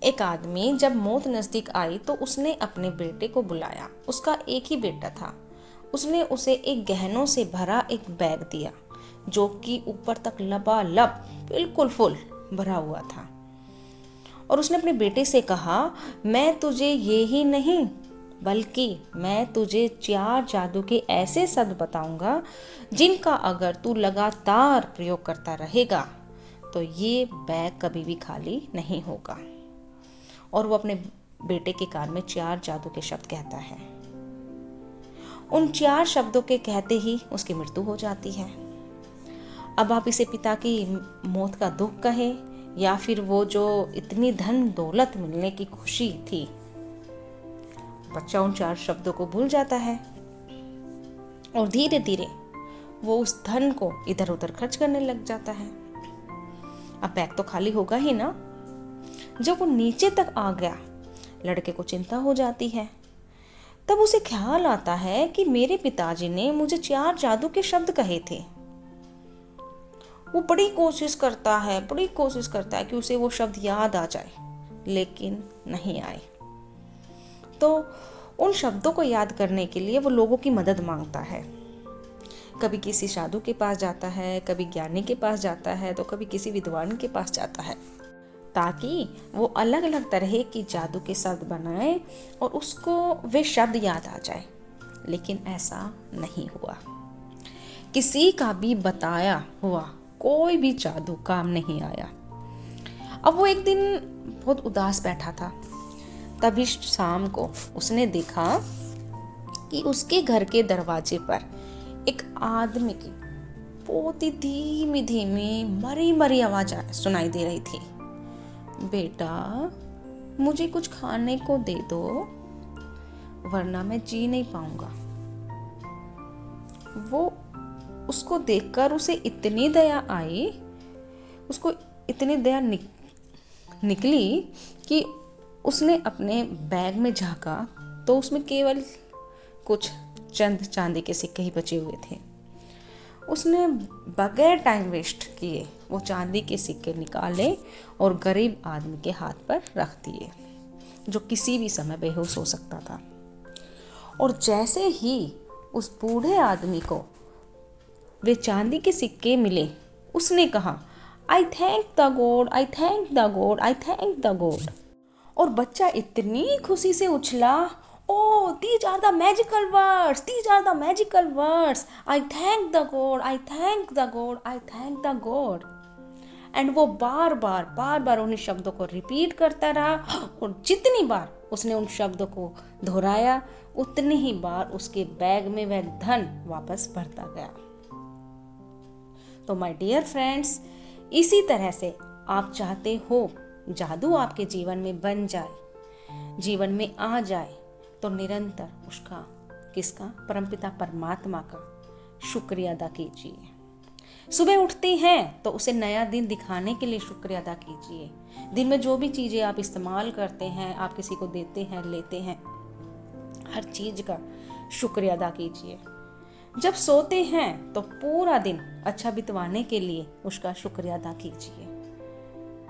एक आदमी जब मौत नज़दीक आई तो उसने अपने बेटे को बुलाया। उसका एक ही बेटा था। उसने उसे एक गहनों से भरा एक बैग दिया जो कि ऊपर तक लबालब बिल्कुल फुल भरा हुआ था। और उसने अपने बेटे से कहा, मैं तुझे ये ही नहीं बल्कि मैं तुझे 4 जादू के ऐसे शब्द बताऊंगा जिनका अगर तू लगातार प्रयोग करता रहेगा तो ये बैग कभी भी खाली नहीं होगा। और वो अपने बेटे के कान में 4 जादू के शब्द कहता है। उन 4 शब्दों के कहते ही उसकी मृत्यु हो जाती है। अब आप इसे पिता की मौत का दुख कहें या फिर वो जो इतनी धन दौलत मिलने की खुशी थी। बच्चा उन 4 शब्दों को भूल जाता है और धीरे धीरे वो उस धन को इधर उधर खर्च करने लग जाता है। अब बैग तो खाली होगा ही ना। जब वो नीचे तक आ गया, लड़के को चिंता हो जाती है। तब उसे ख्याल आता है कि मेरे पिताजी ने मुझे 4 जादू के शब्द कहे थे। वो बड़ी कोशिश करता है कि उसे वो शब्द याद आ जाए, लेकिन नहीं आए। तो उन शब्दों को याद करने के लिए वो लोगों की मदद मांगता है। कभी किसी साधु के पास जाता है, कभी ज्ञानी के पास जाता है, तो कभी किसी विद्वान के पास जाता है, ताकि वो अलग अलग तरह की जादू के शब्द बनाए और उसको वे शब्द याद आ जाए। लेकिन ऐसा नहीं हुआ। किसी का भी बताया हुआ कोई भी जादू काम नहीं आया। अब वो एक दिन बहुत उदास बैठा था। तभी शाम को उसने देखा कि उसके घर के दरवाजे पर एक आदमी की बहुत ही धीमी धीमी मरी मरी आवाज सुनाई दे रही थी। बेटा, मुझे कुछ खाने को दे दो, वरना मैं जी नहीं पाऊंगा। वो उसको देखकर उसे इतनी दया आई, उसको इतनी दया निकली कि उसने अपने बैग में झांका तो उसमें केवल कुछ चंद चांदी के सिक्के ही बचे हुए थे। उसने बगैर टाइम वेस्ट किए वो चांदी के सिक्के निकाले और गरीब आदमी के हाथ पर रख दिए, जो किसी भी समय बेहोश हो सकता था। और जैसे ही उस बूढ़े आदमी को वे चांदी के सिक्के मिले, उसने कहा, आई thank the God, I thank the God, I thank the God. और बच्चा इतनी खुशी से उछला, Oh, these are the magical words. These are the magical words. I thank the God. I thank the God. I thank the God. And वो बार बार उन शब्दों को repeat करता रहा। और जितनी बार उसने उन शब्दों को दोहराया, उतनी ही बार उसके बैग में वह धन वापस भरता गया। तो माय डियर फ्रेंड्स, इसी तरह से आप चाहते हो जादू आपके जीवन में बन जाए, जीवन में आ जाए, तो निरंतर उसका किसका, परमपिता परमात्मा का शुक्रिया अदा कीजिए। सुबह उठते हैं तो उसे नया दिन दिखाने के लिए शुक्रिया अदा कीजिए। दिन में जो भी चीज़ें आप इस्तेमाल करते हैं, आप किसी को देते हैं, लेते हैं, हर चीज़ का शुक्रिया अदा कीजिए। जब सोते हैं तो पूरा दिन अच्छा बितवाने के लिए उसका शुक्रिया अदा कीजिए।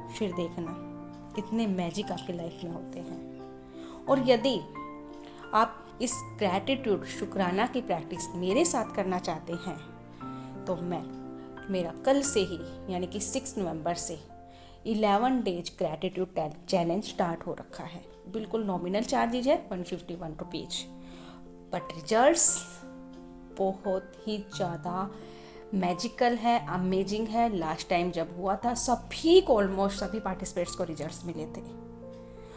फिर देखना कितने मैजिक आपकी लाइफ में होते हैं। और यदि आप इस ग्रैटिट्यूड, शुक्राना की प्रैक्टिस मेरे साथ करना चाहते हैं, तो मेरा कल से ही यानी कि 6 नवंबर से 11 डेज ग्रैटिट्यूड चैलेंज स्टार्ट हो रखा है। बिल्कुल नॉमिनल चार्जेज है 151 रुपीज, बट रिजल्ट्स बहुत ही ज़्यादा मैजिकल है, अमेजिंग है। लास्ट टाइम जब हुआ था ऑलमोस्ट सभी पार्टिसिपेट्स को रिजल्ट्स मिले थे।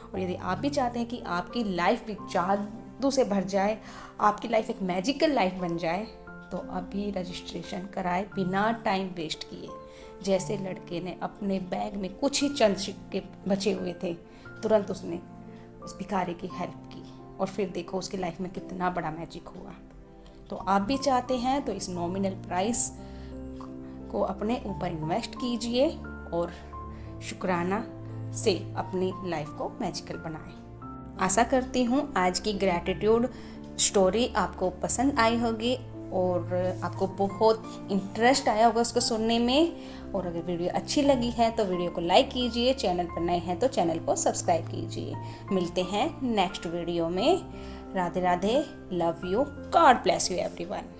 और यदि आप भी चाहते हैं कि आपकी लाइफ भी जादू से भर जाए, आपकी लाइफ एक मैजिकल लाइफ बन जाए, तो अभी रजिस्ट्रेशन कराए बिना टाइम वेस्ट किए। जैसे लड़के ने अपने बैग में कुछ ही चंद सिक्के बचे हुए थे, तुरंत उसने उस भिखारी की हेल्प की और फिर देखो उसकी लाइफ में कितना बड़ा मैजिक हुआ। तो आप भी चाहते हैं तो इस नॉमिनल प्राइस को अपने ऊपर इन्वेस्ट कीजिए और शुक्राना से अपनी लाइफ को मैजिकल बनाएं। आशा करती हूँ आज की ग्रैटिट्यूड स्टोरी आपको पसंद आई होगी और आपको बहुत इंटरेस्ट आया होगा उसको सुनने में। और अगर वीडियो अच्छी लगी है तो वीडियो को लाइक कीजिए, चैनल पर नए हैं तो चैनल को सब्सक्राइब कीजिए। मिलते हैं नेक्स्ट वीडियो में। Radhe Radhe, love you, God bless you everyone.